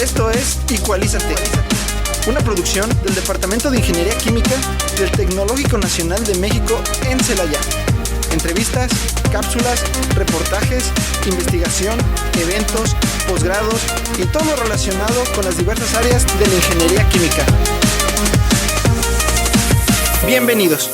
Esto es Equalízate, una producción del Departamento de Ingeniería Química del Tecnológico Nacional de México en Celaya. Entrevistas, cápsulas, reportajes, investigación, eventos, posgrados y todo lo relacionado con las diversas áreas de la ingeniería química. Bienvenidos.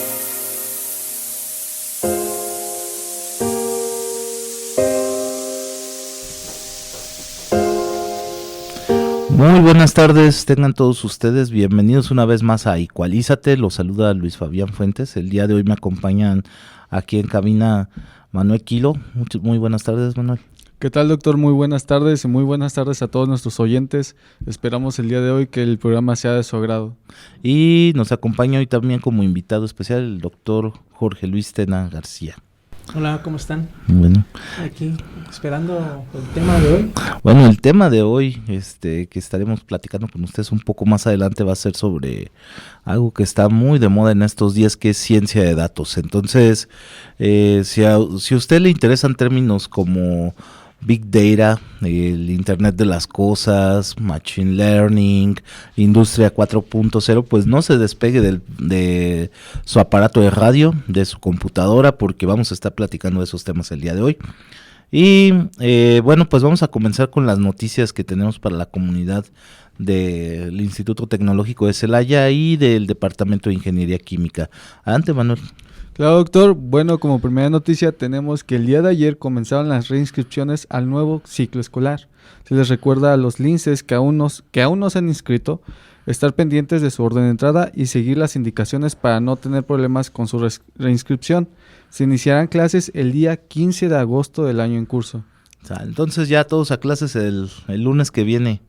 Muy buenas tardes, tengan todos ustedes bienvenidos una vez más a Equalízate. Los saluda Luis Fabián Fuentes. El día de hoy me acompañan aquí en cabina Manuel Quilo. Muy buenas tardes, Manuel. ¿Qué tal, doctor? Muy buenas tardes y muy buenas tardes a todos nuestros oyentes. Esperamos el día de hoy que el programa sea de su agrado. Y nos acompaña hoy también como invitado especial el doctor Jorge Luis Tena García. Hola, ¿cómo están? Bueno. Aquí esperando el tema de hoy. Bueno, el tema de hoy, que estaremos platicando con ustedes un poco más adelante, va a ser sobre algo que está muy de moda en estos días, que es ciencia de datos. Entonces, si a usted le interesan términos como Big Data, el Internet de las Cosas, Machine Learning, Industria 4.0, pues no se despegue de su aparato de radio, de su computadora, porque vamos a estar platicando de esos temas el día de hoy. Y bueno, pues vamos a comenzar con las noticias que tenemos para la comunidad del Instituto Tecnológico de Celaya y del Departamento de Ingeniería Química. Adelante, Manuel. Claro, doctor. Bueno, como primera noticia tenemos que el día de ayer comenzaron las reinscripciones al nuevo ciclo escolar. Se les recuerda a los linces que aún no se han inscrito, estar pendientes de su orden de entrada y seguir las indicaciones para no tener problemas con su reinscripción. Se iniciarán clases el día 15 de agosto del año en curso. Entonces ya todos a clases el lunes que viene.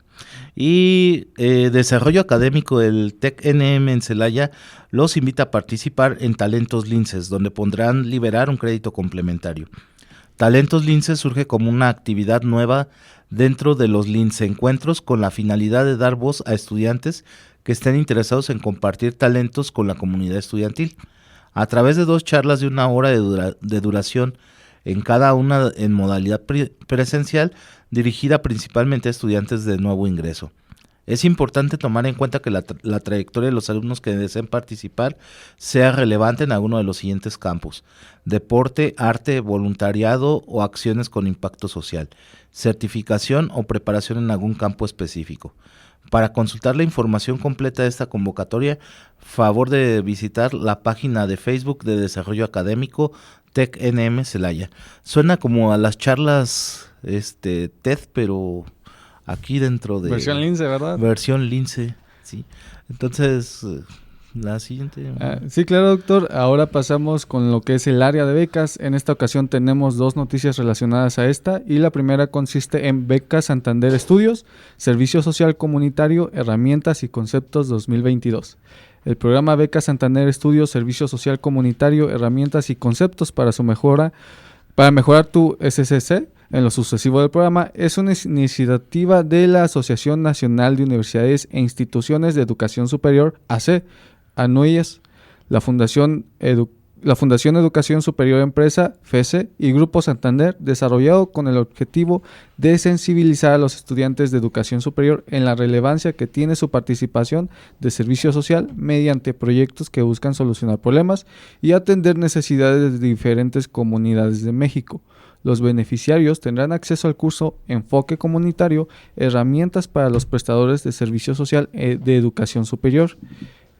Y Desarrollo Académico del TEC-NM en Celaya los invita a participar en Talentos Linces, donde podrán liberar un crédito complementario. Talentos Linces surge como una actividad nueva dentro de los Lince Encuentros, con la finalidad de dar voz a estudiantes que estén interesados en compartir talentos con la comunidad estudiantil. A través de 2 charlas de 1 hora de duración, en cada una en modalidad presencial, dirigida principalmente a estudiantes de nuevo ingreso. Es importante tomar en cuenta que la trayectoria de los alumnos que deseen participar sea relevante en alguno de los siguientes campos: deporte, arte, voluntariado o acciones con impacto social, certificación o preparación en algún campo específico. Para consultar la información completa de esta convocatoria, favor de visitar la página de Facebook de Desarrollo Académico TEC-NM Celaya. Suena como a las charlas TED, pero aquí dentro de... Versión Lince, ¿verdad? Versión Lince, sí. Entonces, la siguiente... Sí, claro, doctor. Ahora pasamos con lo que es el área de becas. En esta ocasión tenemos 2 noticias relacionadas a esta, y la primera consiste en Becas Santander Estudios, Servicio Social Comunitario, Herramientas y Conceptos 2022. El programa Becas Santander Estudios, Servicio Social Comunitario, Herramientas y Conceptos para mejorar tu SCC en lo sucesivo del programa es una iniciativa de la Asociación Nacional de Universidades e Instituciones de Educación Superior, AC, ANUES, la Fundación Educación Superior Empresa, FESE, y Grupo Santander, desarrollado con el objetivo de sensibilizar a los estudiantes de educación superior en la relevancia que tiene su participación de servicio social mediante proyectos que buscan solucionar problemas y atender necesidades de diferentes comunidades de México. Los beneficiarios tendrán acceso al curso Enfoque Comunitario, Herramientas para los prestadores de servicio social de educación superior.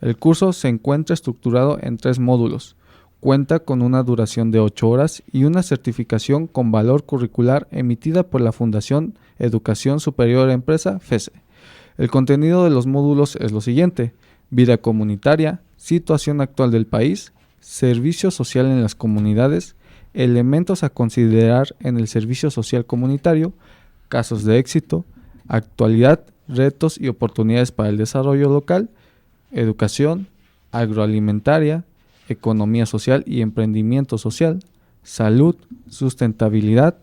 El curso se encuentra estructurado en 3 módulos. Cuenta con una duración de 8 horas y una certificación con valor curricular emitida por la Fundación Educación Superior Empresa, FESE. El contenido de los módulos es lo siguiente: vida comunitaria, situación actual del país, servicio social en las comunidades, elementos a considerar en el servicio social comunitario, casos de éxito, actualidad, retos y oportunidades para el desarrollo local, educación, agroalimentaria, economía social y emprendimiento social, salud, sustentabilidad,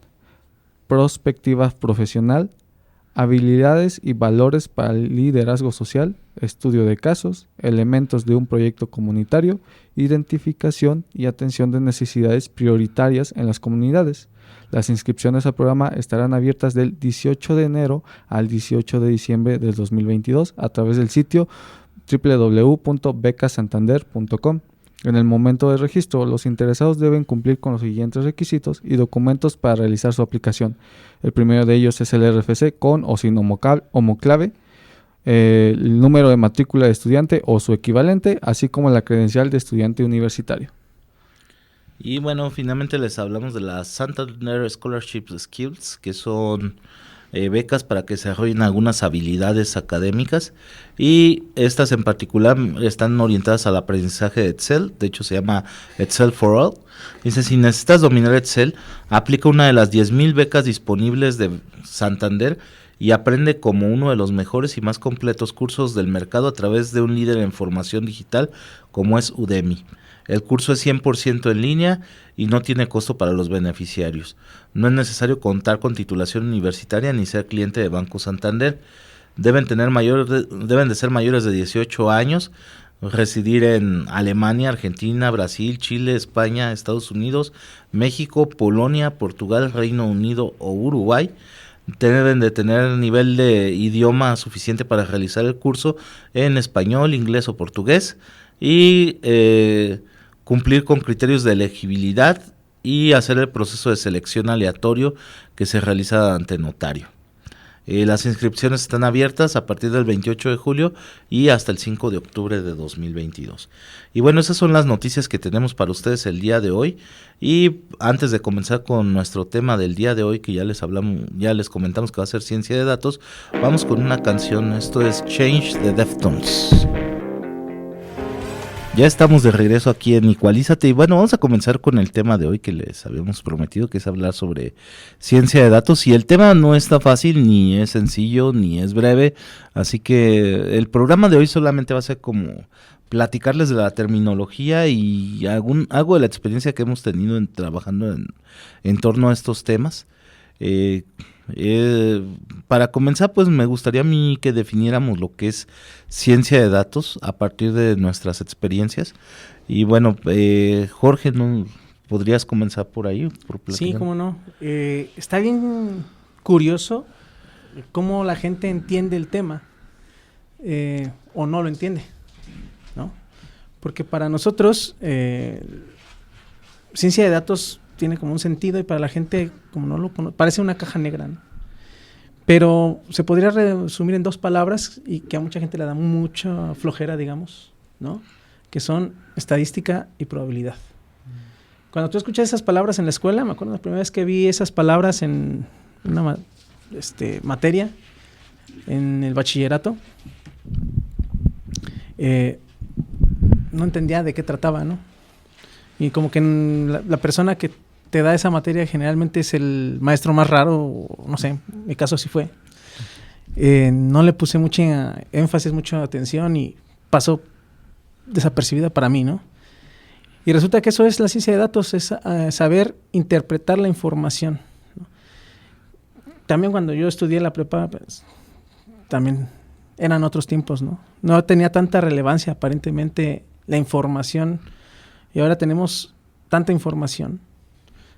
perspectiva profesional, habilidades y valores para el liderazgo social, estudio de casos, elementos de un proyecto comunitario, identificación y atención de necesidades prioritarias en las comunidades. Las inscripciones al programa estarán abiertas del 18 de enero al 18 de diciembre del 2022 a través del sitio www.becasantander.com. En el momento del registro, los interesados deben cumplir con los siguientes requisitos y documentos para realizar su aplicación. El primero de ellos es el RFC con o sin homoclave, el número de matrícula de estudiante o su equivalente, así como la credencial de estudiante universitario. Y bueno, finalmente les hablamos de las Santander Scholarship Skills, que son becas para que se desarrollen algunas habilidades académicas, y estas en particular están orientadas al aprendizaje de Excel. De hecho se llama Excel for All. Dice, si necesitas dominar Excel, aplica una de las 10,000 becas disponibles de Santander y aprende como uno de los mejores y más completos cursos del mercado a través de un líder en formación digital como es Udemy. El curso es 100% en línea y no tiene costo para los beneficiarios. No es necesario contar con titulación universitaria ni ser cliente de Banco Santander. Deben de ser mayores de 18 años, residir en Alemania, Argentina, Brasil, Chile, España, Estados Unidos, México, Polonia, Portugal, Reino Unido o Uruguay. Deben de tener nivel de idioma suficiente para realizar el curso en español, inglés o portugués, y cumplir con criterios de elegibilidad y hacer el proceso de selección aleatorio que se realiza ante notario. Las inscripciones están abiertas a partir del 28 de julio y hasta el 5 de octubre de 2022. Y bueno, esas son las noticias que tenemos para ustedes el día de hoy. Y antes de comenzar con nuestro tema del día de hoy, que ya les comentamos que va a ser ciencia de datos, vamos con una canción. Esto es Change de Deftones. Ya estamos de regreso aquí en Igualízate y bueno, vamos a comenzar con el tema de hoy que les habíamos prometido, que es hablar sobre ciencia de datos, y el tema no está fácil, ni es sencillo, ni es breve, así que el programa de hoy solamente va a ser como platicarles de la terminología y algo de la experiencia que hemos tenido trabajando en torno a estos temas. Para comenzar, pues me gustaría a mí que definiéramos lo que es ciencia de datos a partir de nuestras experiencias. Y bueno, Jorge, ¿no podrías comenzar por ahí? Sí, cómo no. Está bien curioso cómo la gente entiende el tema o no lo entiende, ¿no? Porque para nosotros ciencia de datos tiene como un sentido y para la gente, como no lo conoce, parece una caja negra, ¿no? Pero se podría resumir en dos palabras y que a mucha gente le da mucha flojera, digamos, ¿no? Que son estadística y probabilidad. Cuando tú escuchas esas palabras en la escuela, me acuerdo la primera vez que vi esas palabras en una materia, en el bachillerato, no entendía de qué trataba, ¿no? Y como que la persona que te da esa materia generalmente es el maestro más raro, no sé, en mi caso sí fue. No le puse mucha énfasis, mucha atención y pasó desapercibida para mí, ¿no? Y resulta que eso es la ciencia de datos, es saber interpretar la información, ¿no? También cuando yo estudié la prepa, pues, también eran otros tiempos, ¿no? No tenía tanta relevancia aparentemente la información y ahora tenemos tanta información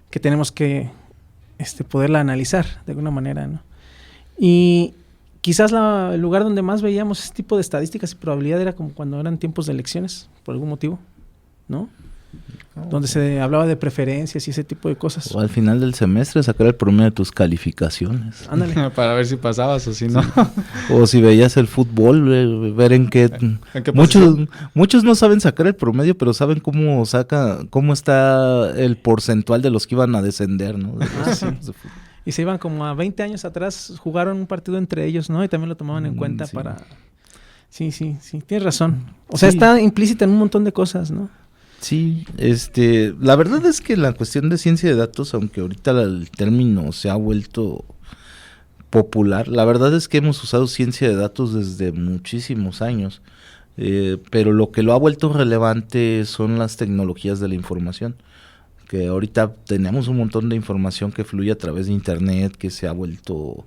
que tenemos que poderla analizar de alguna manera, ¿no? Y quizás el lugar donde más veíamos ese tipo de estadísticas y probabilidad era como cuando eran tiempos de elecciones, por algún motivo, ¿no? Donde se hablaba de preferencias y ese tipo de cosas. O al final del semestre sacar el promedio de tus calificaciones. Ándale. Para ver si pasabas o si no. O si veías el fútbol, ver en qué muchos no saben sacar el promedio, pero saben cómo está el porcentual de los que iban a descender, ¿no? Sí. Y se iban como a 20 años atrás, jugaron un partido entre ellos, ¿no? Y también lo tomaban en cuenta sí. para... Sí, tienes razón. O sea, está implícita en un montón de cosas, ¿no? Sí, la verdad es que la cuestión de ciencia de datos, aunque ahorita el término se ha vuelto popular, la verdad es que hemos usado ciencia de datos desde muchísimos años, pero lo que lo ha vuelto relevante son las tecnologías de la información, que ahorita tenemos un montón de información que fluye a través de internet, que se ha vuelto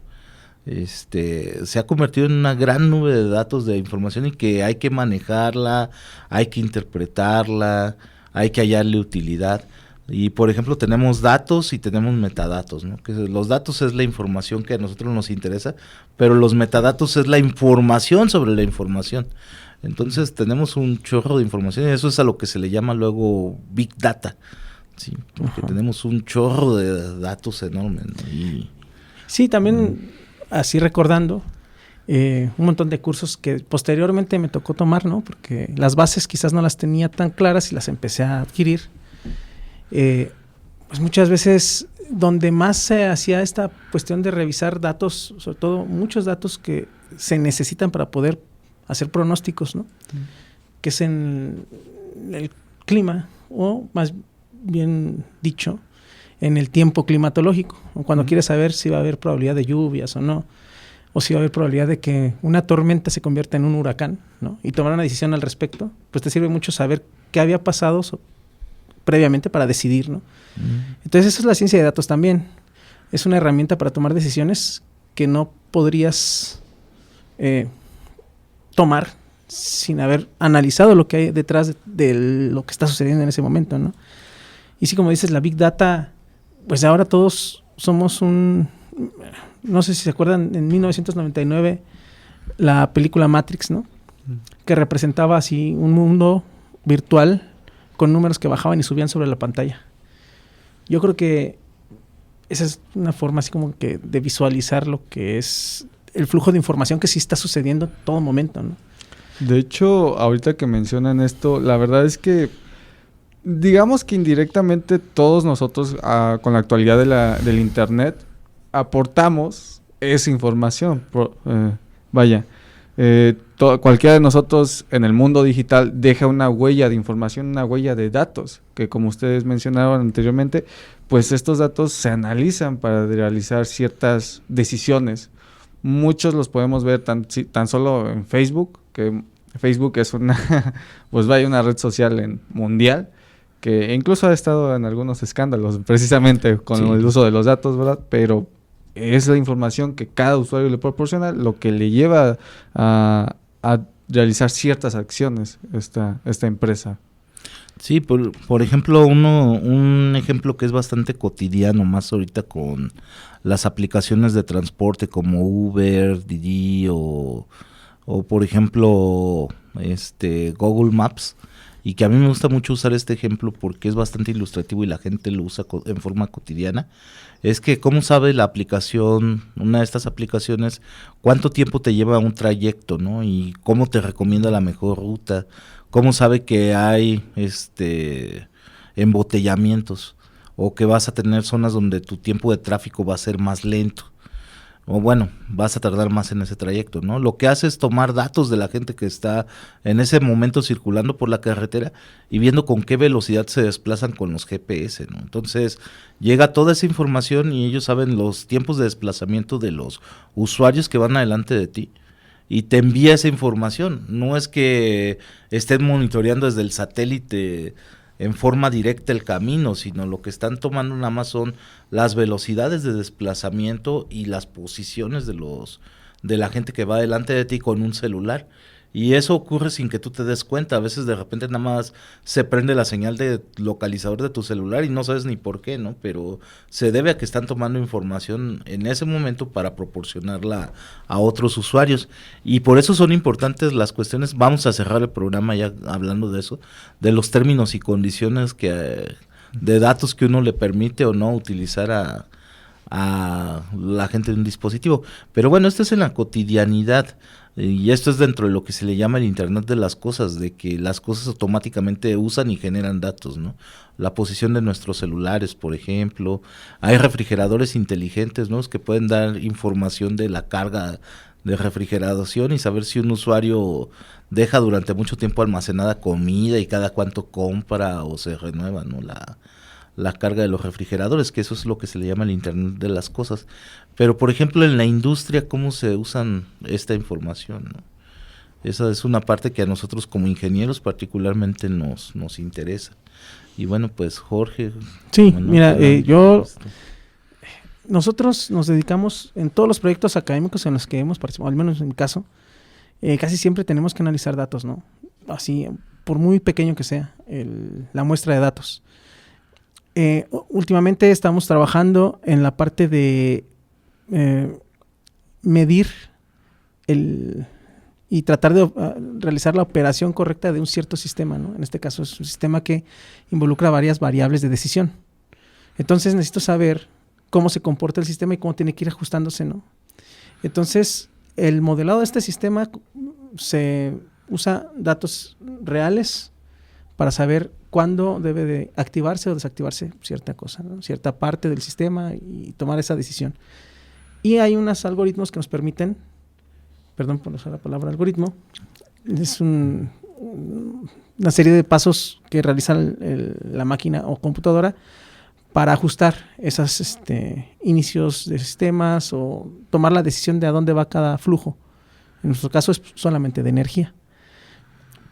se ha convertido en una gran nube de datos, de información, y que hay que manejarla, hay que interpretarla, hay que hallarle utilidad. Y por ejemplo tenemos datos y tenemos metadatos, ¿no? Que los datos es la información que a nosotros nos interesa, pero los metadatos es la información sobre la información. Entonces tenemos un chorro de información y eso es a lo que se le llama luego Big Data, ¿sí? Porque tenemos un chorro de datos enormes, ¿no? Y sí, también así recordando un montón de cursos que posteriormente me tocó tomar, ¿no? Porque las bases quizás no las tenía tan claras y las empecé a adquirir. Pues muchas veces donde más se hacía esta cuestión de revisar datos, sobre todo muchos datos que se necesitan para poder hacer pronósticos, ¿no? Que es en el clima, o más bien dicho, en el tiempo climatológico, o cuando quieres saber si va a haber probabilidad de lluvias o no, o si va a haber probabilidad de que una tormenta se convierta en un huracán, ¿no? Y tomar una decisión al respecto, pues te sirve mucho saber qué había pasado previamente para decidir, ¿no? Entonces eso es la ciencia de datos también. Es una herramienta para tomar decisiones que no podrías tomar sin haber analizado lo que hay detrás de lo que está sucediendo en ese momento, ¿no? Y sí, como dices, la Big Data, pues ahora todos somos no sé si se acuerdan, en 1999 la película Matrix, ¿no? Que representaba así un mundo virtual con números que bajaban y subían sobre la pantalla. Yo creo que esa es una forma así como que de visualizar lo que es el flujo de información que sí está sucediendo en todo momento, ¿no? De hecho, ahorita que mencionan esto, la verdad es que digamos que indirectamente todos nosotros con la actualidad del internet aportamos esa información. Cualquiera de nosotros en el mundo digital deja una huella de información, una huella de datos, que como ustedes mencionaron anteriormente, pues estos datos se analizan para realizar ciertas decisiones. Muchos los podemos ver tan solo en Facebook, que Facebook es una red social mundial, que incluso ha estado en algunos escándalos precisamente con el uso de los datos, ¿verdad? Pero es la información que cada usuario le proporciona lo que le lleva a realizar ciertas acciones esta empresa. Sí, por ejemplo, un ejemplo que es bastante cotidiano, más ahorita con las aplicaciones de transporte como Uber, Didi o por ejemplo Google Maps, y que a mí me gusta mucho usar este ejemplo porque es bastante ilustrativo y la gente lo usa en forma cotidiana. Es que cómo sabe la aplicación, una de estas aplicaciones, cuánto tiempo te lleva un trayecto, ¿no? Y cómo te recomienda la mejor ruta, cómo sabe que hay embotellamientos o que vas a tener zonas donde tu tiempo de tráfico va a ser más lento. O bueno, vas a tardar más en ese trayecto, ¿no? Lo que hace es tomar datos de la gente que está en ese momento circulando por la carretera y viendo con qué velocidad se desplazan con los GPS, ¿no? Entonces llega toda esa información y ellos saben los tiempos de desplazamiento de los usuarios que van adelante de ti y te envía esa información. No es que estén monitoreando desde el satélite en forma directa el camino, sino lo que están tomando nada más son las velocidades de desplazamiento y las posiciones de la gente que va delante de ti con un celular. Y eso ocurre sin que tú te des cuenta. A veces de repente nada más se prende la señal de localizador de tu celular y no sabes ni por qué, ¿no? Pero se debe a que están tomando información en ese momento para proporcionarla a otros usuarios. Y por eso son importantes las cuestiones. Vamos a cerrar el programa ya hablando de eso, de los términos y condiciones de datos que uno le permite o no utilizar a la gente de un dispositivo. Pero bueno, esto es en la cotidianidad. Y esto es dentro de lo que se le llama el Internet de las cosas, de que las cosas automáticamente usan y generan datos, ¿no? La posición de nuestros celulares, por ejemplo. Hay refrigeradores inteligentes, ¿no? Que pueden dar información de la carga de refrigeración y saber si un usuario deja durante mucho tiempo almacenada comida y cada cuánto compra o se renueva, ¿no? La carga de los refrigeradores, que eso es lo que se le llama el Internet de las cosas. Pero, por ejemplo, en la industria, ¿cómo se usan esta información, ¿no? Esa es una parte que a nosotros como ingenieros particularmente nos interesa. Y bueno, pues Jorge. Sí, mira, yo nosotros nos dedicamos en todos los proyectos académicos en los que hemos participado, al menos en mi caso, casi siempre tenemos que analizar datos, ¿no? Así, por muy pequeño que sea la muestra de datos. Últimamente estamos trabajando en la parte de medir y tratar de realizar la operación correcta de un cierto sistema, ¿no? En este caso es un sistema que involucra varias variables de decisión. Entonces necesito saber cómo se comporta el sistema y cómo tiene que ir ajustándose, ¿no? Entonces, el modelado de este sistema se usa datos reales para saber cuándo debe de activarse o desactivarse cierta cosa, ¿no? Cierta parte del sistema y tomar esa decisión. Y hay unos algoritmos que nos permiten, perdón por usar la palabra algoritmo, es una serie de pasos que realiza la máquina o computadora para ajustar esos inicios de sistemas o tomar la decisión de a dónde va cada flujo. En nuestro caso es solamente de energía.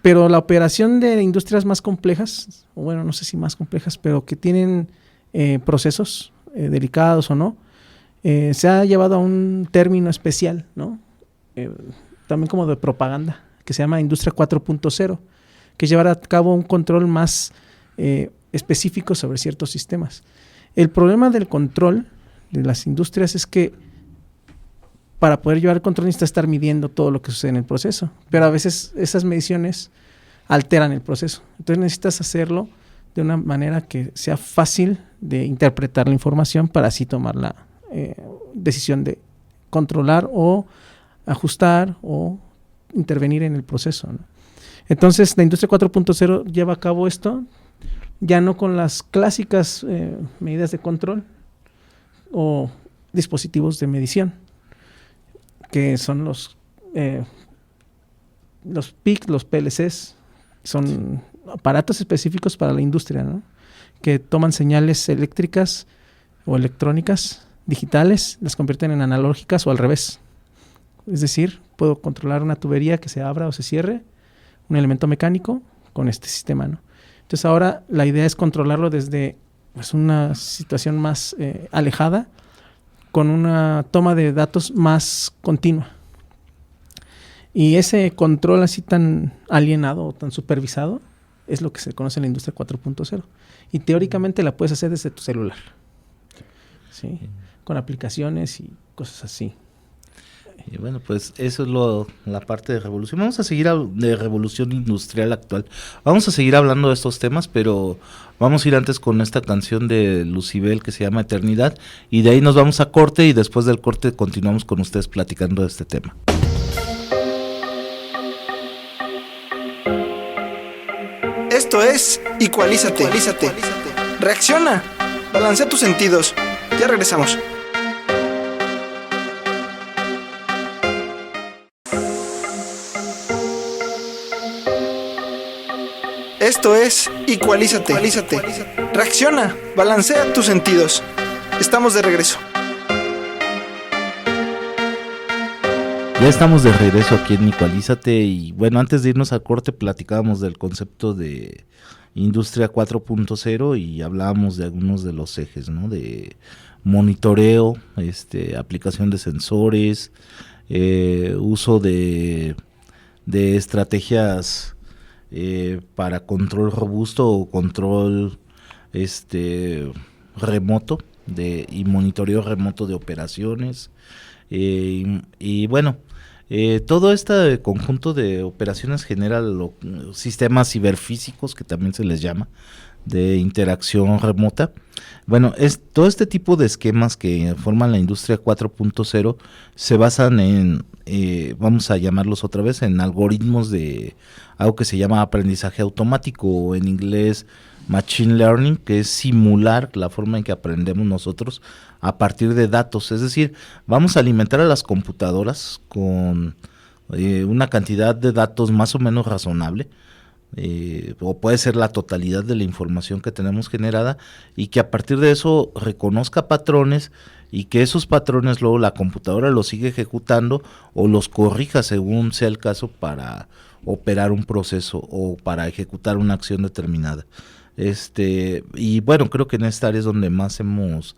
Pero la operación de industrias más complejas, o bueno, no sé si más complejas, pero que tienen procesos delicados o no, se ha llevado a un término especial, ¿no? También como de propaganda, que se llama Industria 4.0, que es llevar a cabo un control más específico sobre ciertos sistemas. El problema del control de las industrias es que para poder llevar el control necesita estar midiendo todo lo que sucede en el proceso, pero a veces esas mediciones alteran el proceso. Entonces necesitas hacerlo de una manera que sea fácil de interpretar la información para así tomar la decisión de controlar o ajustar o intervenir en el proceso, ¿no? Entonces la industria 4.0 lleva a cabo esto ya no con las clásicas medidas de control o dispositivos de medición, que son los PIC, los PLCs, son aparatos específicos para la industria, ¿no? Que toman señales eléctricas o electrónicas digitales, las convierten en analógicas o al revés. Es decir, puedo controlar una tubería que se abra o se cierre, un elemento mecánico con este sistema, ¿no? Entonces ahora la idea es controlarlo desde pues, una situación más alejada, con una toma de datos más continua. Y ese control así tan alienado o tan supervisado es lo que se conoce en la industria 4.0. Y teóricamente la puedes hacer desde tu celular, ¿sí? Con aplicaciones y cosas así. Y bueno, pues eso es la parte de revolución. Vamos a seguir de revolución industrial actual. Vamos a seguir hablando de estos temas, pero vamos a ir antes con esta canción de Lucibel que se llama Eternidad, y de ahí nos vamos a corte, y después del corte continuamos con ustedes platicando de este tema. Esto es Ecualízate. Reacciona, balancea tus sentidos. Ya regresamos. Esto es Ecualízate. Reacciona, balancea tus sentidos. Estamos de regreso. Ya estamos de regreso aquí en Ecualízate, y bueno, antes de irnos al corte platicábamos del concepto de Industria 4.0 y hablábamos de algunos de los ejes, ¿no? De monitoreo, aplicación de sensores, uso de estrategias para control robusto o control remoto y monitoreo remoto de operaciones, y bueno, todo este conjunto de operaciones genera sistemas ciberfísicos, que también se les llama, de interacción remota. Bueno, todo este tipo de esquemas que forman la industria 4.0 se basan en, vamos a llamarlos otra vez, en algoritmos de algo que se llama aprendizaje automático, o en inglés machine learning, que es simular la forma en que aprendemos nosotros a partir de datos. Es decir, vamos a alimentar a las computadoras con una cantidad de datos más o menos razonable, o puede ser la totalidad de la información que tenemos generada, y que a partir de eso reconozca patrones, y que esos patrones luego la computadora los sigue ejecutando o los corrija según sea el caso para operar un proceso o para ejecutar una acción determinada. Y bueno, creo que en esta área es donde más hemos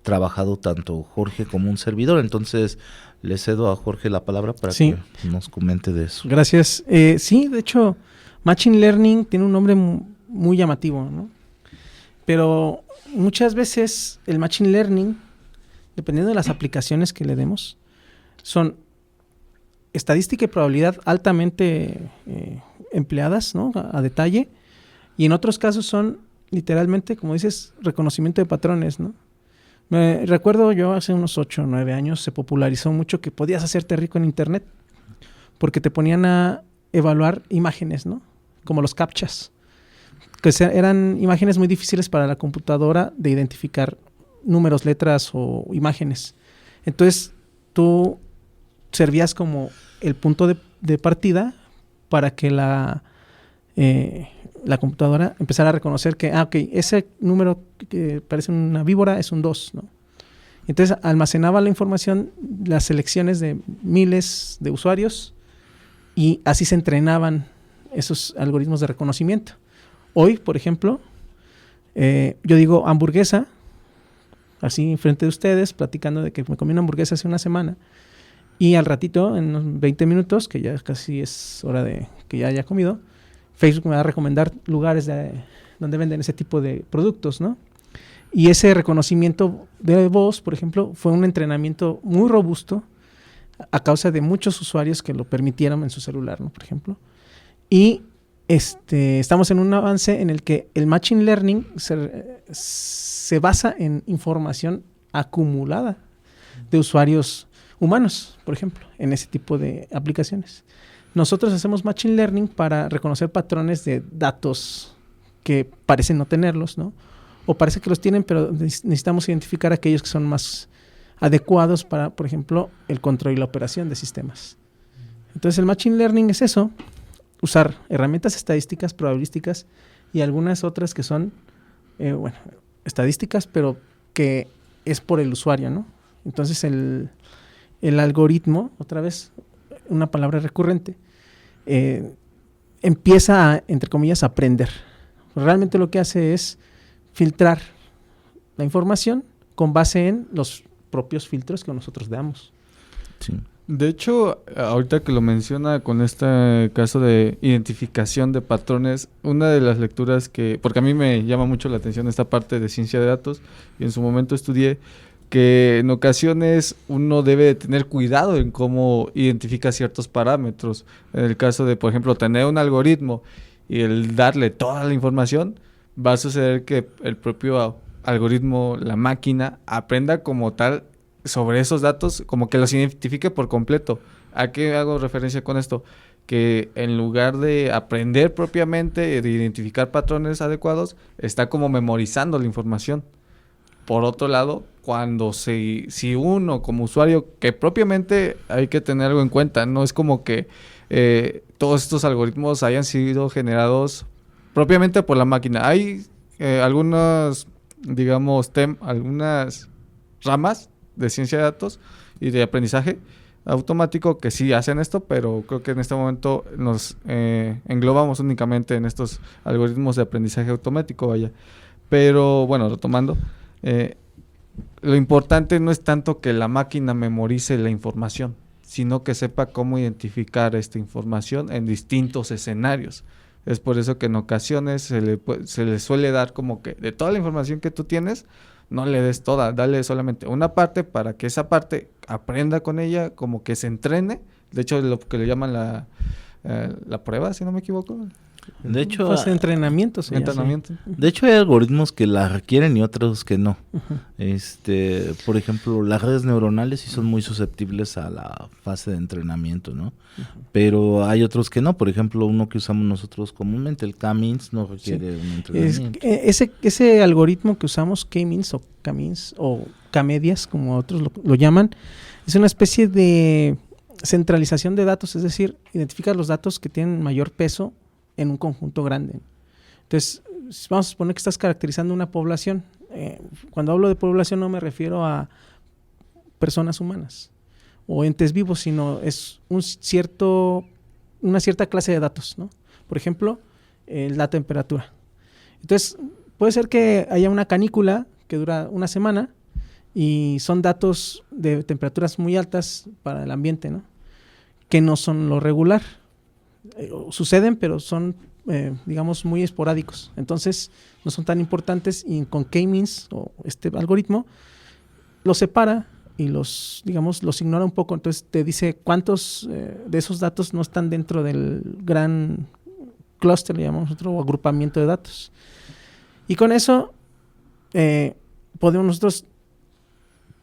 trabajado tanto Jorge como un servidor. Entonces le cedo a Jorge la palabra para Sí. que nos comente de eso. Gracias. Sí, de hecho, Machine Learning tiene un nombre muy llamativo, ¿no? Pero muchas veces el Machine Learning, dependiendo de las aplicaciones que le demos, son estadística y probabilidad altamente empleadas, ¿no? A detalle. Y en otros casos son literalmente, como dices, reconocimiento de patrones, ¿no? Me recuerdo yo hace unos 8 o 9 años se popularizó mucho que podías hacerte rico en internet porque te ponían a evaluar imágenes, ¿no? Como los CAPTCHAs, que eran imágenes muy difíciles para la computadora de identificar números, letras o imágenes. Entonces tú servías como el punto de partida para que la computadora empezara a reconocer que, ok, ese número que parece una víbora es un 2, ¿no? Entonces almacenaba la información, las selecciones de miles de usuarios y así se entrenaban esos algoritmos de reconocimiento. Hoy, por ejemplo, yo digo hamburguesa, así enfrente de ustedes, platicando de que me comí una hamburguesa hace una semana y al ratito, en unos 20 minutos, que ya casi es hora de que ya haya comido, Facebook me va a recomendar lugares donde venden ese tipo de productos, ¿no? Y ese reconocimiento de voz, por ejemplo, fue un entrenamiento muy robusto a causa de muchos usuarios que lo permitieron en su celular, ¿no? Por ejemplo. Y estamos en un avance en el que el Machine Learning se basa en información acumulada de usuarios humanos, por ejemplo, en ese tipo de aplicaciones. Nosotros hacemos Machine Learning para reconocer patrones de datos que parecen no tenerlos, ¿no? O parece que los tienen, pero necesitamos identificar aquellos que son más adecuados para, por ejemplo, el control y la operación de sistemas. Entonces, el Machine Learning es eso, usar herramientas estadísticas, probabilísticas y algunas otras que son, estadísticas, pero que es por el usuario, ¿no? Entonces, el algoritmo, otra vez, una palabra recurrente, empieza a, entre comillas, a aprender. Realmente lo que hace es filtrar la información con base en los propios filtros que nosotros damos. Sí. De hecho, ahorita que lo menciona con este caso de identificación de patrones, una de las lecturas porque a mí me llama mucho la atención esta parte de ciencia de datos, y en su momento estudié que en ocasiones uno debe de tener cuidado en cómo identifica ciertos parámetros. En el caso de, por ejemplo, tener un algoritmo y el darle toda la información, va a suceder que el propio algoritmo, la máquina, aprenda como tal sobre esos datos, como que los identifique por completo. ¿A qué hago referencia con esto? Que en lugar de aprender propiamente, de identificar patrones adecuados, está como memorizando la información. Por otro lado, si uno como usuario, que propiamente hay que tener algo en cuenta, no es como que todos estos algoritmos hayan sido generados propiamente por la máquina. Hay algunas, digamos, algunas ramas de ciencia de datos y de aprendizaje automático que sí hacen esto, pero creo que en este momento nos englobamos únicamente en estos algoritmos de aprendizaje automático, vaya. Pero bueno, retomando, lo importante no es tanto que la máquina memorice la información, sino que sepa cómo identificar esta información en distintos escenarios. Es por eso que en ocasiones se le suele dar como que de toda la información que tú tienes, no le des toda, dale solamente una parte para que esa parte aprenda con ella, como que se entrene. De hecho, lo que le llaman la prueba, si no me equivoco. De hecho, Fase de entrenamiento. Sí, entrenamiento. De hecho, hay algoritmos que la requieren y otros que no. Uh-huh. Por ejemplo, las redes neuronales sí son muy susceptibles a la fase de entrenamiento, ¿no? Uh-huh. Pero hay otros que no. Por ejemplo, uno que usamos nosotros comúnmente, el K-means, no requiere un entrenamiento. Ese algoritmo que usamos, K-means o K-means o K-medias, como otros lo llaman, es una especie de centralización de datos, es decir, identifica los datos que tienen mayor peso en un conjunto grande. Entonces, vamos a suponer que estás caracterizando una población. Cuando hablo de población no me refiero a personas humanas o entes vivos, sino es una cierta clase de datos, ¿no? Por ejemplo, la temperatura. Entonces, puede ser que haya una canícula que dura una semana Y son datos de temperaturas muy altas para el ambiente, ¿no? Que no son lo regular. Suceden, pero son, digamos, muy esporádicos. Entonces, no son tan importantes y con K-means o este algoritmo los separa y los ignora un poco. Entonces, te dice cuántos de esos datos no están dentro del gran clúster, le llamamos nosotros, o agrupamiento de datos. Y con eso podemos nosotros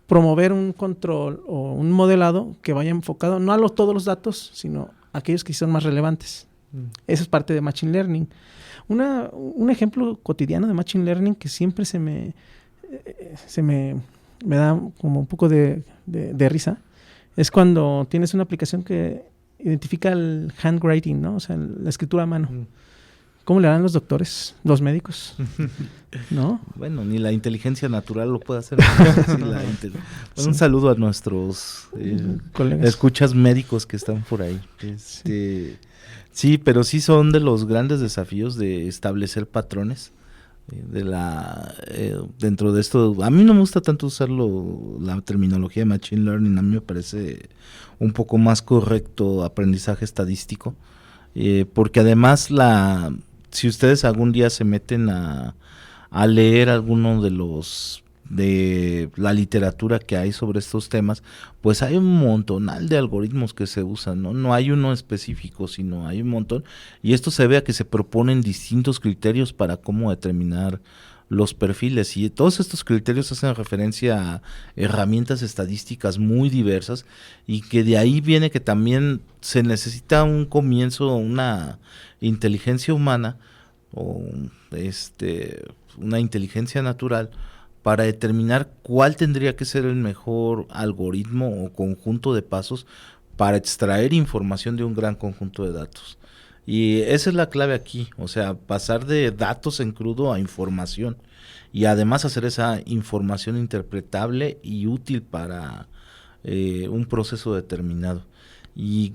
promover un control o un modelado que vaya enfocado no a todos los datos, sino a aquellos que son más relevantes. Eso es parte de Machine Learning. Un ejemplo cotidiano de Machine Learning que siempre se me da como un poco de risa es cuando tienes una aplicación que identifica el handwriting, ¿no? O sea, la escritura a mano. ¿Cómo le harán los doctores, los médicos? ¿No? Bueno, ni la inteligencia natural lo puede hacer. Un saludo a nuestros colegas. Escuchas médicos que están por ahí. Sí, pero sí son de los grandes desafíos de establecer patrones dentro de esto. A mí no me gusta tanto usar la terminología de Machine Learning. A mí me parece un poco más correcto aprendizaje estadístico, porque además si ustedes algún día se meten a leer alguno de la literatura que hay sobre estos temas, pues hay un montonal de algoritmos que se usan, ¿no? No hay uno específico, sino hay un montón, y esto se ve a que se proponen distintos criterios para cómo determinar los perfiles, y todos estos criterios hacen referencia a herramientas estadísticas muy diversas, y que de ahí viene que también se necesita un comienzo, una inteligencia humana o una inteligencia natural para determinar cuál tendría que ser el mejor algoritmo o conjunto de pasos para extraer información de un gran conjunto de datos. Y esa es la clave aquí, o sea, pasar de datos en crudo a información y además hacer esa información interpretable y útil para un proceso determinado. Y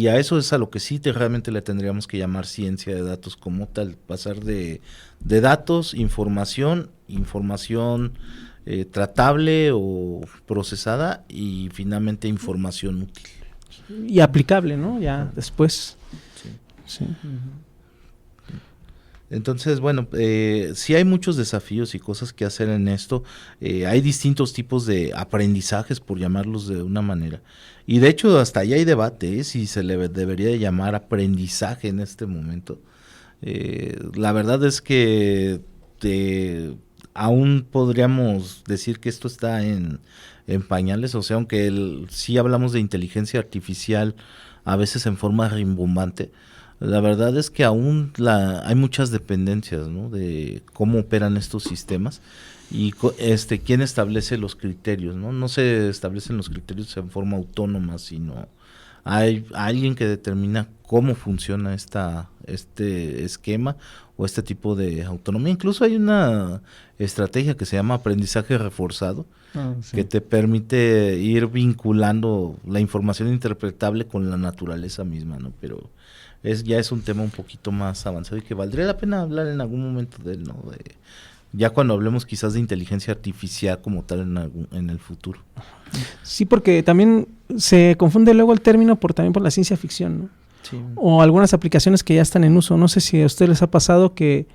a eso es a lo que sí realmente le tendríamos que llamar ciencia de datos como tal, pasar de datos, información tratable o procesada y finalmente información útil. Y aplicable, ¿no? Ya después. Sí. Entonces, bueno, sí hay muchos desafíos y cosas que hacer en esto. Hay distintos tipos de aprendizajes, por llamarlos de una manera. Y de hecho, hasta allá hay debate, si se le debería de llamar aprendizaje en este momento. La verdad es que aún podríamos decir que esto está en pañales. O sea, aunque sí hablamos de inteligencia artificial a veces en forma rimbombante, la verdad es que aún hay muchas dependencias, ¿no? De cómo operan estos sistemas y quién establece los criterios, ¿no? No se establecen los criterios en forma autónoma, sino hay alguien que determina cómo funciona este esquema o este tipo de autonomía. Incluso hay una estrategia que se llama aprendizaje reforzado, sí, que te permite ir vinculando la información interpretable con la naturaleza misma, ¿no? Pero ya es un tema un poquito más avanzado y que valdría la pena hablar en algún momento de él, ¿no? Ya cuando hablemos quizás de inteligencia artificial como tal en el futuro. Sí, porque también se confunde luego el término también por la ciencia ficción, ¿no? Sí. O algunas aplicaciones que ya están en uso. No sé si a ustedes les ha pasado que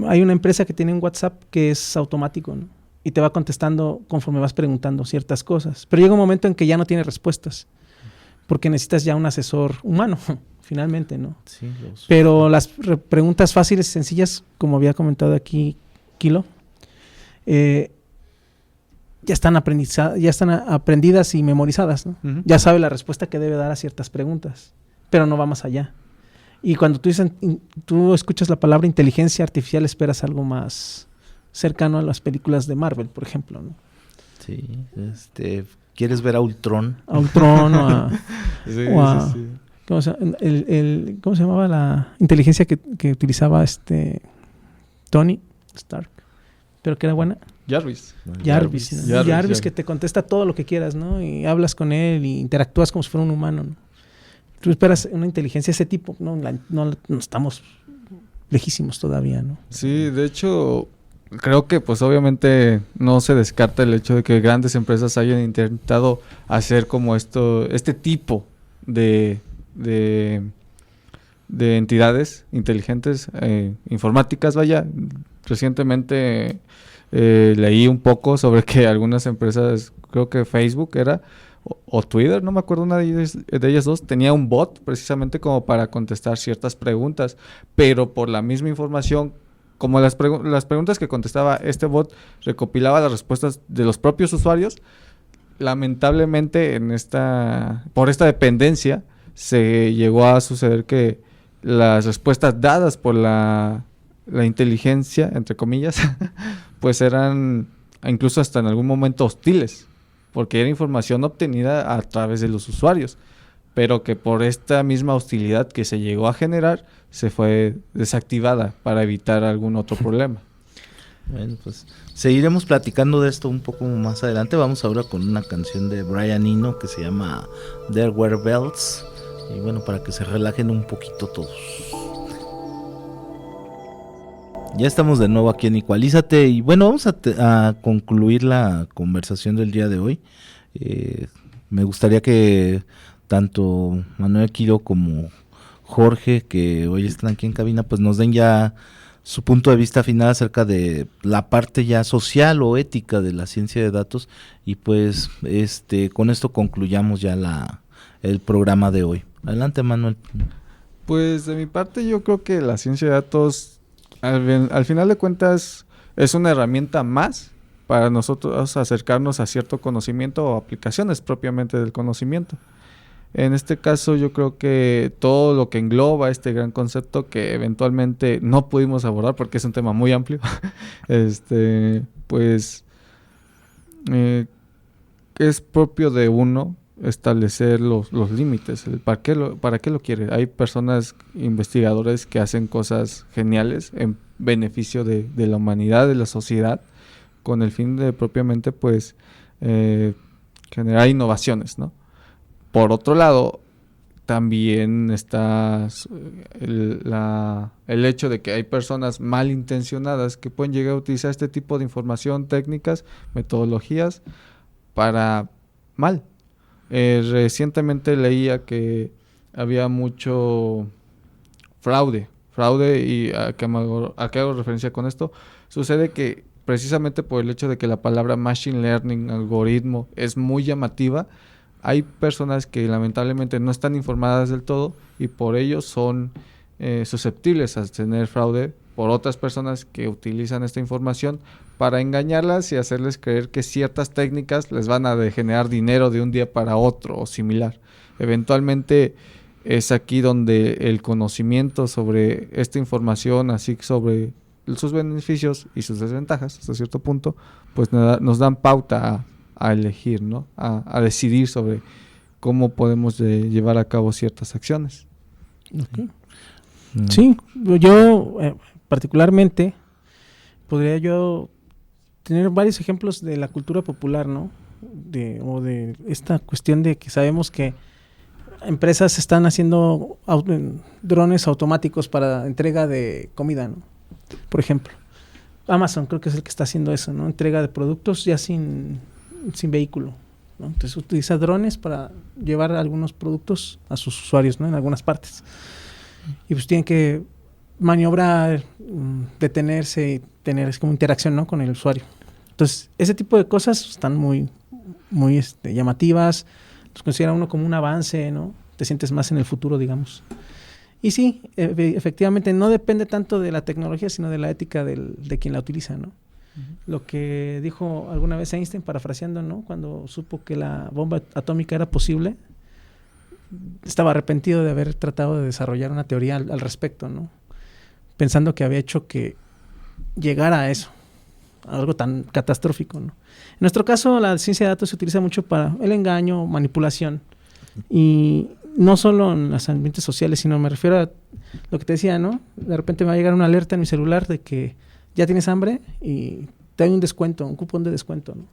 hay una empresa que tiene un WhatsApp que es automático, ¿no? Y te va contestando conforme vas preguntando ciertas cosas. Pero llega un momento en que ya no tiene respuestas, porque necesitas ya un asesor humano, finalmente, ¿no? Sí, pero las preguntas fáciles y sencillas, como había comentado aquí Kilo, ya están aprendidas y memorizadas, ¿no? Uh-huh. Ya sabe la respuesta que debe dar a ciertas preguntas, pero no va más allá. Y cuando tú escuchas la palabra inteligencia artificial, esperas algo más cercano a las películas de Marvel, por ejemplo, ¿no? Sí, ¿quieres ver a Ultron? A Ultron o a... Sí. ¿Cómo se llamaba la inteligencia que utilizaba Tony Stark? Pero que era buena. Jarvis, que te contesta todo lo que quieras, ¿no? Y hablas con él y interactúas como si fuera un humano, ¿no? Tú esperas una inteligencia de ese tipo, no estamos lejísimos todavía, ¿no? Sí, de hecho, creo que pues obviamente no se descarta el hecho de que grandes empresas hayan intentado hacer como este tipo de entidades inteligentes, informáticas, vaya. Recientemente leí un poco sobre que algunas empresas, creo que Facebook era, o Twitter, no me acuerdo, una de ellas dos, tenía un bot precisamente como para contestar ciertas preguntas, pero por la misma información, como las preguntas que contestaba este bot recopilaba las respuestas de los propios usuarios, lamentablemente por esta dependencia se llegó a suceder que las respuestas dadas por la inteligencia, entre comillas, pues eran incluso hasta en algún momento hostiles, porque era información obtenida a través de los usuarios, pero que por esta misma hostilidad que se llegó a generar, se fue desactivada para evitar algún otro problema. Bueno, pues seguiremos platicando de esto un poco más adelante. Vamos ahora con una canción de Brian Eno que se llama There Were Bells, y bueno, para que se relajen un poquito todos. Ya estamos de nuevo aquí en Ecualízate y bueno, vamos a concluir la conversación del día de hoy. Me gustaría que tanto Manuel Quiro como Jorge, que hoy están aquí en cabina, pues nos den ya su punto de vista final acerca de la parte ya social o ética de la ciencia de datos, y pues con esto concluyamos ya el programa de hoy. Adelante, Manuel. Pues de mi parte yo creo que la ciencia de datos al final de cuentas es una herramienta más para nosotros acercarnos a cierto conocimiento o aplicaciones propiamente del conocimiento. En este caso yo creo que todo lo que engloba este gran concepto que eventualmente no pudimos abordar porque es un tema muy amplio, pues es propio de uno establecer los límites, ¿para qué lo quiere? Hay personas, investigadores que hacen cosas geniales en beneficio de la humanidad, de la sociedad, con el fin de propiamente pues generar innovaciones, ¿no? Por otro lado, también está el hecho de que hay personas malintencionadas que pueden llegar a utilizar este tipo de información, técnicas, metodologías para mal. Recientemente leía que había mucho fraude y a qué hago referencia con esto. Sucede que precisamente por el hecho de que la palabra machine learning, algoritmo, es muy llamativa, hay personas que lamentablemente no están informadas del todo y por ello son susceptibles a tener fraude por otras personas que utilizan esta información para engañarlas y hacerles creer que ciertas técnicas les van a generar dinero de un día para otro o similar. Eventualmente es aquí donde el conocimiento sobre esta información, así sobre sus beneficios y sus desventajas hasta cierto punto, pues nos dan pauta a elegir, ¿no? A decidir sobre cómo podemos llevar a cabo ciertas acciones. Okay. Sí, yo particularmente podría yo tener varios ejemplos de la cultura popular, ¿no? O de esta cuestión de que sabemos que empresas están haciendo drones automáticos para entrega de comida, ¿no? Por ejemplo, Amazon creo que es el que está haciendo eso, ¿no? Entrega de productos ya sin vehículo, ¿no? Entonces utiliza drones para llevar algunos productos a sus usuarios, ¿no? En algunas partes. Y pues tienen que maniobrar, detenerse y tener como interacción, ¿no? Con el usuario. Entonces, ese tipo de cosas están muy llamativas. Los considera uno como un avance, ¿no? Te sientes más en el futuro, digamos. Y sí, efectivamente, no depende tanto de la tecnología, sino de la ética de quien la utiliza, ¿no? Uh-huh. Lo que dijo alguna vez Einstein, parafraseando, ¿no? Cuando supo que la bomba atómica era posible, estaba arrepentido de haber tratado de desarrollar una teoría al respecto, ¿no? Pensando que había hecho que llegara a eso, a algo tan catastrófico, ¿no? En nuestro caso, la ciencia de datos se utiliza mucho para el engaño, manipulación, y no solo en los ambientes sociales, sino me refiero a lo que te decía, ¿no? De repente me va a llegar una alerta en mi celular de que ya tienes hambre y te hay un descuento, un cupón de descuento, ¿no?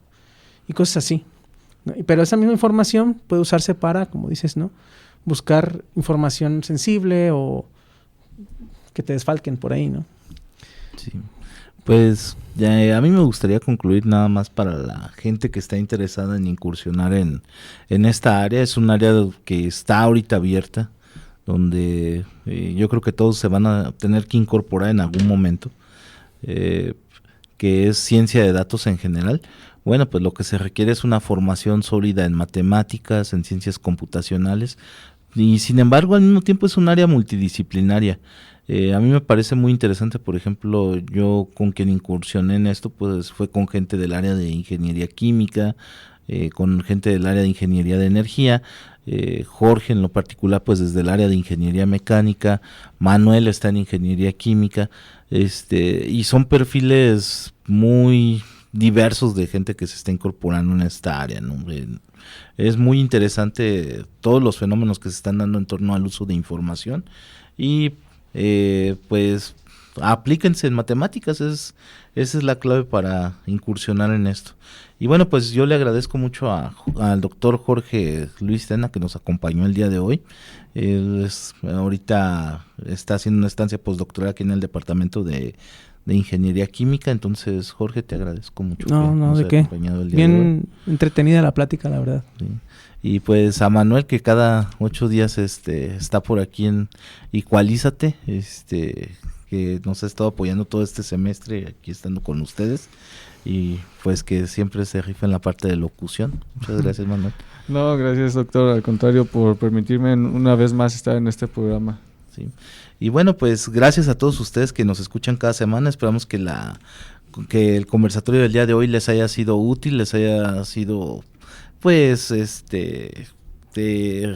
Y cosas así, ¿no? Pero esa misma información puede usarse para, como dices, ¿no? Buscar información sensible o que te desfalquen por ahí, ¿no? Sí. Pues a mí me gustaría concluir nada más para la gente que está interesada en incursionar en esta área. Es un área que está ahorita abierta, donde yo creo que todos se van a tener que incorporar en algún momento, que es ciencia de datos en general. Bueno, pues lo que se requiere es una formación sólida en matemáticas, en ciencias computacionales, y sin embargo al mismo tiempo es un área multidisciplinaria. A mí me parece muy interesante, por ejemplo, yo con quien incursioné en esto, pues fue con gente del área de ingeniería química, con gente del área de ingeniería de energía, Jorge en lo particular pues desde el área de ingeniería mecánica, Manuel está en ingeniería química, y son perfiles muy diversos de gente que se está incorporando en esta área, ¿no? Es muy interesante todos los fenómenos que se están dando en torno al uso de información y pues aplíquense en matemáticas, esa es la clave para incursionar en esto. Y bueno, pues yo le agradezco mucho al doctor Jorge Luis Tena que nos acompañó el día de hoy. Él ahorita está haciendo una estancia postdoctoral aquí en el departamento de ingeniería química, entonces Jorge, te agradezco mucho que nos ¿de haya qué? acompañado el día Bien de hoy. entretenida la plática, la verdad. Sí. Y pues a Manuel, que cada 8 días está por aquí en Igualízate, que nos ha estado apoyando todo este semestre aquí estando con ustedes, y pues que siempre se rifa en la parte de locución. Muchas gracias, Manuel. No, gracias, doctor, al contrario, por permitirme una vez más estar en este programa. Sí. Y bueno, pues gracias a todos ustedes que nos escuchan cada semana. Esperamos que el conversatorio del día de hoy les haya sido útil, les haya sido pues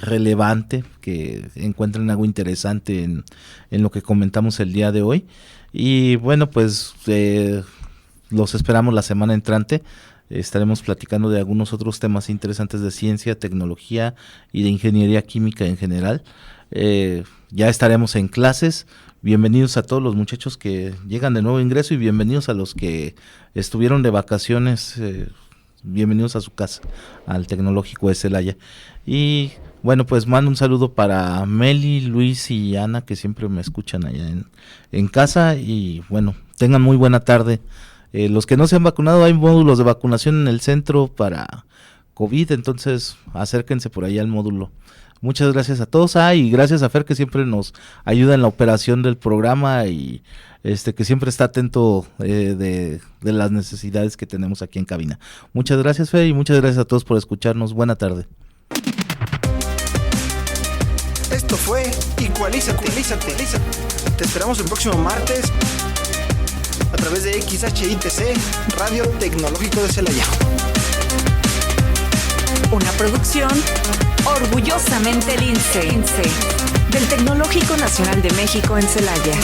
relevante, que encuentren algo interesante en lo que comentamos el día de hoy. Y bueno, pues los esperamos la semana entrante. Estaremos platicando de algunos otros temas interesantes de ciencia, tecnología y de ingeniería química en general. Ya estaremos en clases. Bienvenidos a todos los muchachos que llegan de nuevo ingreso y bienvenidos a los que estuvieron de vacaciones. Bienvenidos a su casa, al Tecnológico de Celaya. Y bueno, pues mando un saludo para Meli, Luis y Ana, que siempre me escuchan allá en casa. Y bueno, tengan muy buena tarde. Los que no se han vacunado, hay módulos de vacunación en el centro para COVID, entonces acérquense por ahí al módulo. Muchas gracias a todos, y gracias a Fer, que siempre nos ayuda en la operación del programa y que siempre está atento de las necesidades que tenemos aquí en cabina. Muchas gracias, Fer, y muchas gracias a todos por escucharnos. Buena tarde. Esto fue Igualízate. Te esperamos el próximo martes a través de XHITC, Radio Tecnológico de Celaya. Una producción orgullosamente Lince, del Tecnológico Nacional de México en Celaya.